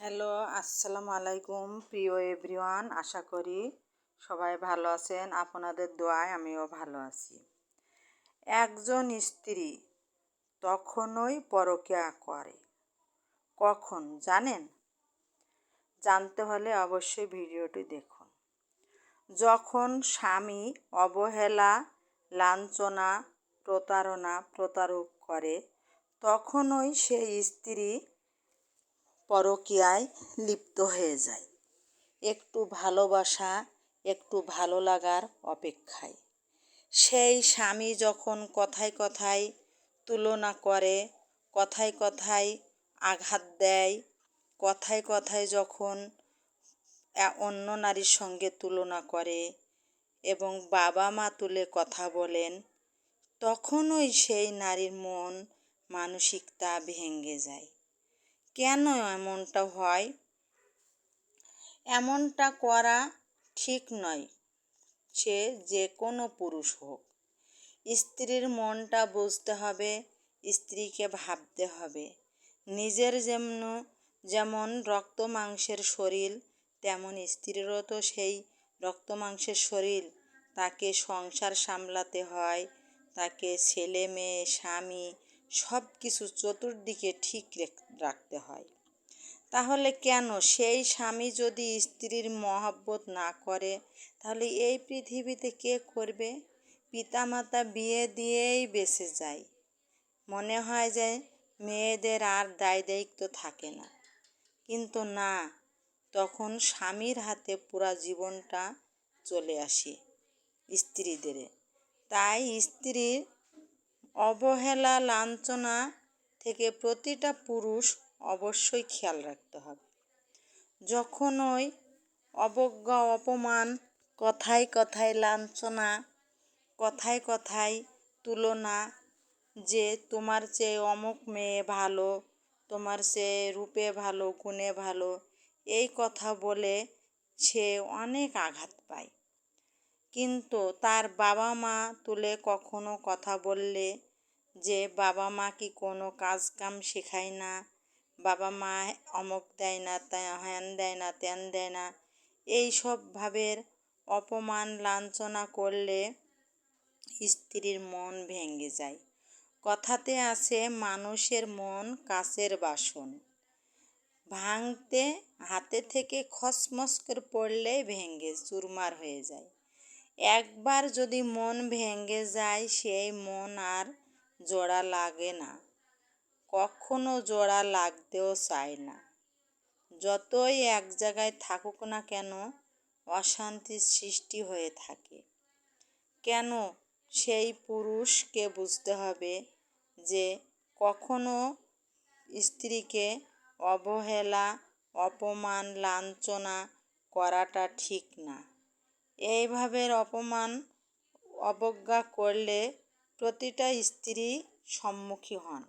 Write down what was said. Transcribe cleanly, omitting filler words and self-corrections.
Hello, আসসালামু আলাইকুম প্রিয় এভরিওয়ান। আশা করি সবাই ভালো আছেন। আপনাদের দোয়ায় আমিও ভালো আছি। একজন স্ত্রী তখনই পরকীয়া করে, কখন জানেন? জানতে হলে অবশ্যই ভিডিওটি দেখুন। যখন স্বামী অবহেলা, লাঞ্ছনা, প্রতারক করে, তখনই সেই স্ত্রী পরকীয়ায় লিপ্ত হয়ে যায়। একটু ভালোবাসা, একটু ভালো লাগার অপেক্ষায় সেই স্বামী যখন কথায় কথায় তুলনা করে, কথায় কথায় আঘাত দেয়, কথায় কথায় যখন অন্য নারীর সঙ্গে তুলনা করে এবং বাবা মা তুলে কথা বলেন, তখনই সেই নারীর মন মানসিকতা ভেঙে যায়। কেন এমনটা হয়? এমনটা করা ঠিক নয়, সে যে কোনো পুরুষ হোক। স্ত্রীর মনটা বুঝতে হবে, স্ত্রীকে ভাবতে হবে। নিজের যেমন রক্ত মাংসের শরীর, তেমন স্ত্রীরও তো সেই রক্ত মাংসের শরীর। তাকে সংসার সামলাতে হয়, তাকে ছেলে মেয়ে স্বামী সব কিছু চতুর্দিকে ঠিক রাখতে হয়। তাহলে কেন সেই স্বামী যদি স্ত্রীর মহব্বত না করে, তাহলে এই পৃথিবীতে কে করবে? পিতামাতা বিয়ে দিয়েই বেঁচে যায়, মনে হয় যে মেয়েদের আর দায়িত্ব থাকে না। কিন্তু না, তখন স্বামীর হাতে পুরা জীবনটা চলে আসে স্ত্রীদের। তাই স্ত্রীর অবহেলা, লাঞ্ছনা থেকে প্রতিটা পুরুষ অবশ্যই খেয়াল রাখতে হবে। যখনই অবজ্ঞা, অপমান, কথায় কথায় লাঞ্ছনা, কথায় কথায় তুলনা, যে তোমার চেয়ে অমুক মেয়ে ভালো, তোমার চেয়ে রূপে ভালো, গুণে ভালো, এই কথা বলে সে অনেক আঘাত পায়। কিন্তু তার বাবা মা তুলে কখনো কথা বললে, যে বাবা মা কি কোনো কাজ কাম শেখায় না, বাবা মা অমুক দেয় না, হ্যান দেয় না, ত্যান দেয় না, এই সব ভাবের অপমান লাঞ্ছনা করলে স্ত্রীর মন ভেঙে যায়। কথাতে আছে, মানুষের মন কাঁচের বাসন, ভাঙতে হাতে থেকে খসমস করে পড়লেই ভেঙে চুরমার হয়ে যায়। একবার যদি মন ভেঙে যায়, সেই মন আর জোড়া লাগে না, কখনো জোড়া লাগতেও চায় না। যতই এক জায়গায় থাকুক না কেন, অশান্তির সৃষ্টি হয়ে থাকে। কেন? সেই পুরুষকে বুঝতে হবে যে কখনো স্ত্রীকে অবহেলা, অপমান, লাঞ্ছনা করাটা ঠিক না। এইভাবে অপমান, অবজ্ঞা করলে প্রতিটা স্ত্রী সম্মুখী হন।